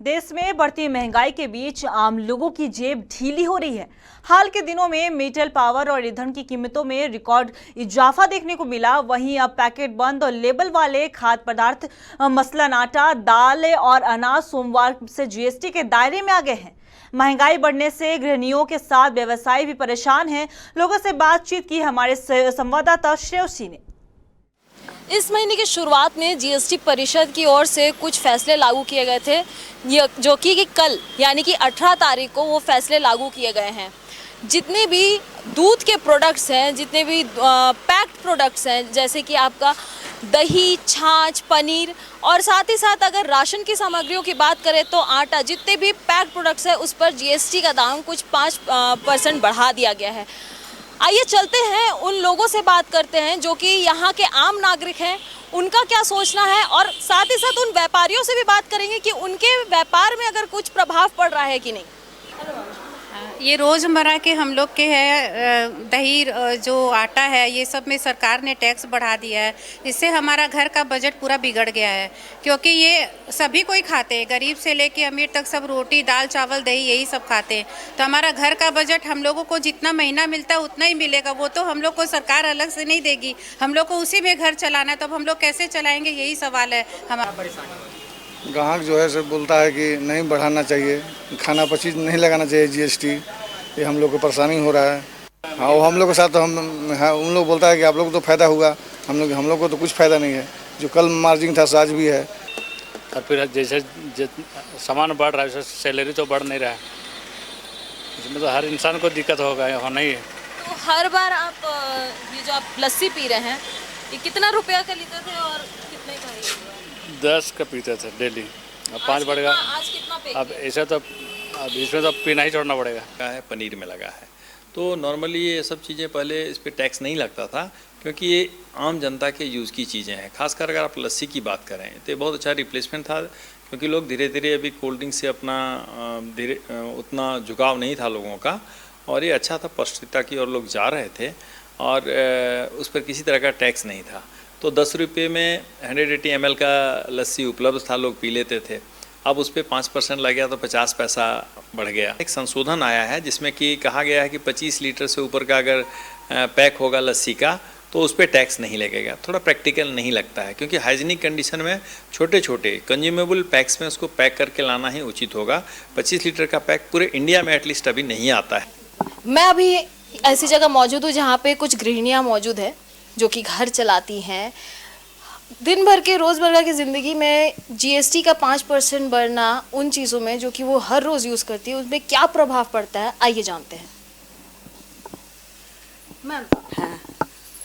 देश में बढ़ती महंगाई के बीच आम लोगों की जेब ढीली हो रही है। हाल के दिनों में मेटल पावर और ईंधन की कीमतों में रिकॉर्ड इजाफा देखने को मिला। वहीं अब पैकेट बंद और लेबल वाले खाद्य पदार्थ मसलन आटा, दाल और अनाज सोमवार से जीएसटी के दायरे में आ गए हैं। महंगाई बढ़ने से गृहिणियों के साथ व्यवसायी भी परेशान हैं। लोगों से बातचीत की हमारे संवाददाता श्रेयसी ने। इस महीने की शुरुआत में जीएसटी परिषद की ओर से कुछ फैसले लागू किए गए थे, जो कि कल यानी कि 18 तारीख को वो फैसले लागू किए गए हैं। जितने भी दूध के प्रोडक्ट्स हैं, जितने भी पैक्ड प्रोडक्ट्स हैं, जैसे कि आपका दही, छाछ, पनीर और साथ ही साथ अगर राशन की सामग्रियों की बात करें तो आटा, जितने भी पैक्ड प्रोडक्ट्स हैं उस पर जीएसटी का दाम कुछ 5% बढ़ा दिया गया है। आइए चलते हैं, उन लोगों से बात करते हैं जो कि यहाँ के आम नागरिक हैं, उनका क्या सोचना है, और साथ ही साथ उन व्यापारियों से भी बात करेंगे कि उनके व्यापार में अगर कुछ प्रभाव पड़ रहा है कि नहीं। ये रोज़मर्रा के हम लोग के है दही, जो आटा है, ये सब में सरकार ने टैक्स बढ़ा दिया है। इससे हमारा घर का बजट पूरा बिगड़ गया है, क्योंकि ये सभी कोई खाते हैं, गरीब से लेके अमीर तक सब रोटी, दाल, चावल, दही यही सब खाते हैं। तो हमारा घर का बजट हम लोगों को जितना महीना मिलता है उतना ही मिलेगा, वो तो हम लोग को सरकार अलग से नहीं देगी, हम लोग को उसी में घर चलाना है। तो अब हम लोग कैसे चलाएँगे, यही सवाल है हमारा। ग्राहक जो है सब बोलता है कि नहीं बढ़ाना चाहिए, खाना पर चीज़ नहीं लगाना चाहिए जीएसटी, ये हम लोग को परेशानी हो रहा है। हाँ, वो हम लोग के साथ तो उन लोग बोलता है कि आप लोग को तो फ़ायदा हुआ, हम लोग को तो कुछ फ़ायदा नहीं है। जो कल मार्जिन था आज भी है। और फिर जैसे सामान बढ़ रहा है वैसे सैलरी तो बढ़ नहीं रहा है, इसमें तो हर इंसान को दिक्कत होना ही है। तो हर बार आप ये जो आप लस्सी पी रहे हैं, ये कितना रुपया का लीटर थे और कितने का है? 10 का पीते थे डेली, अब 5 बढ़ेगा। आज कितना पे? अब ऐसा तो अब इसमें तो पीना ही छोड़ना पड़ेगा। है पनीर में लगा है, तो नॉर्मली ये सब चीज़ें पहले इस पर टैक्स नहीं लगता था, क्योंकि ये आम जनता के यूज़ की चीज़ें हैं। खासकर अगर आप लस्सी की बात करें तो ये बहुत अच्छा रिप्लेसमेंट था, क्योंकि लोग धीरे धीरे अभी कोल्ड ड्रिंक से अपना उतना झुकाव नहीं था लोगों का, और ये अच्छा था, पौष्टिकता की ओर लोग जा रहे थे, और उस पर किसी तरह का टैक्स नहीं था। तो 10 रुपये में 180 ml का लस्सी उपलब्ध था, लोग पी लेते थे। अब उस पर 5% लग गया तो 50 पैसा बढ़ गया। एक संशोधन आया है जिसमें कि कहा गया है कि 25 लीटर से ऊपर का अगर पैक होगा लस्सी का तो उस पर टैक्स नहीं लगेगा। थोड़ा प्रैक्टिकल नहीं लगता है, क्योंकि हाइजीनिक कंडीशन में छोटे छोटे कंज्यूमेबल पैक्स में उसको पैक करके लाना ही उचित होगा। 25 लीटर का पैक पूरे इंडिया में एटलीस्ट अभी नहीं आता है। मैं अभी ऐसी जगह मौजूद हूँ जहाँ पे कुछ गृहिणियाँ मौजूद है जो कि घर चलाती हैं। दिन भर के रोज़मर्रा की ज़िंदगी में जीएसटी का 5% बढ़ना उन चीज़ों में जो कि वो हर रोज़ यूज़ करती है, उसमें क्या प्रभाव पड़ता है, आइए जानते हैं। मैम, हाँ,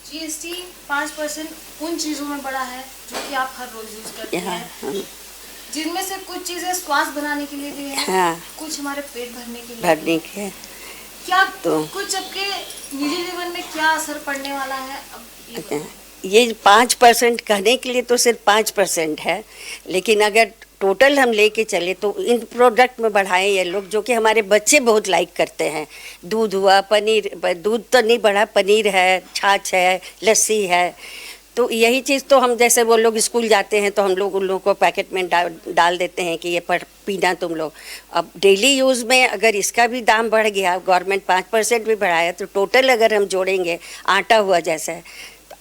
जीएसटी 5% उन चीज़ों में बढ़ा है जो कि आप हर रोज़ यूज़ करते हैं, जिनमें से कुछ चीज़ें स्वास्थ्य बनाने के लिए भी है, हाँ, कुछ हमारे पेट भरने के लिए क्या तो कुछ आपके निजी जीवन में क्या असर पड़ने वाला है? अब ये 5% कहने के लिए तो सिर्फ 5% है, लेकिन अगर टोटल हम लेके चले तो इन प्रोडक्ट में बढ़ाएं ये लोग, जो कि हमारे बच्चे बहुत लाइक करते हैं। दूध हुआ, पनीर, दूध तो नहीं बढ़ा, पनीर है, छाछ है, लस्सी है। तो यही चीज़ तो हम, जैसे वो लोग स्कूल जाते हैं तो हम लोग उन लोगों को पैकेट में डाल देते हैं कि ये पीना तुम लोग। अब डेली यूज़ में अगर इसका भी दाम बढ़ गया, गवर्नमेंट 5% भी बढ़ाया, तो टोटल अगर हम जोड़ेंगे, आटा हुआ जैसे,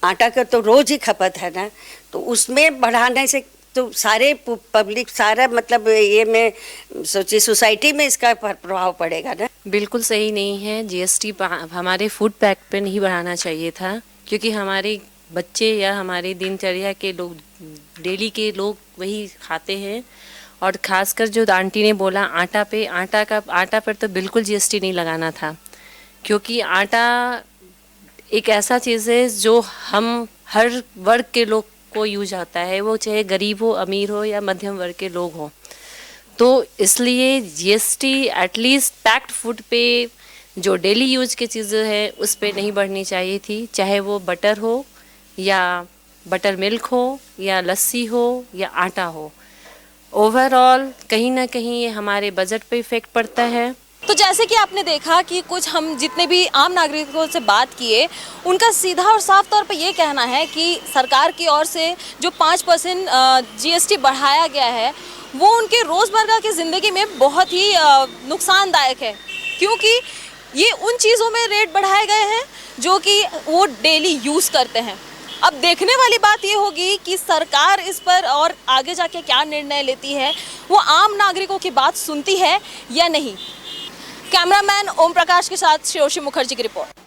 आटा का तो रोज़ ही खपत है ना, तो उसमें बढ़ाने से तो सारे पब्लिक, सारा मतलब ये मैं सोची सोसाइटी में इसका प्रभाव पड़ेगा ना। बिल्कुल सही नहीं है, जीएसटी हमारे फूड पैक पे नहीं बढ़ाना चाहिए था, क्योंकि हमारे बच्चे या हमारे दिनचर्या के लोग, डेली के लोग वही खाते हैं। और ख़ासकर जो आंटी ने बोला आटा पर तो बिल्कुल जीएसटी नहीं लगाना था, क्योंकि आटा एक ऐसा चीज़ है जो हम हर वर्ग के लोग को यूज आता है, वो चाहे गरीब हो, अमीर हो या मध्यम वर्ग के लोग हो। तो इसलिए जीएसटी एटलीस्ट पैक्ड फूड पे, जो डेली यूज की चीज़ें हैं उस पे नहीं बढ़नी चाहिए थी, चाहे वो बटर हो या बटर मिल्क हो या लस्सी हो या आटा हो। ओवरऑल कहीं ना कहीं ये हमारे बजट पे इफ़ेक्ट पड़ता है। तो जैसे कि आपने देखा कि कुछ हम जितने भी आम नागरिकों से बात किए, उनका सीधा और साफ तौर पे ये कहना है कि सरकार की ओर से जो 5% जीएसटी बढ़ाया गया है वो उनके रोज़मर्रा की ज़िंदगी में बहुत ही नुकसानदायक है, क्योंकि ये उन चीज़ों में रेट बढ़ाए गए हैं जो कि वो डेली यूज़ करते हैं। अब देखने वाली बात ये होगी कि सरकार इस पर और आगे जाके क्या निर्णय लेती है, वो आम नागरिकों की बात सुनती है या नहीं। कैमरामैन ओम प्रकाश के साथ श्रेयोशी मुखर्जी की रिपोर्ट।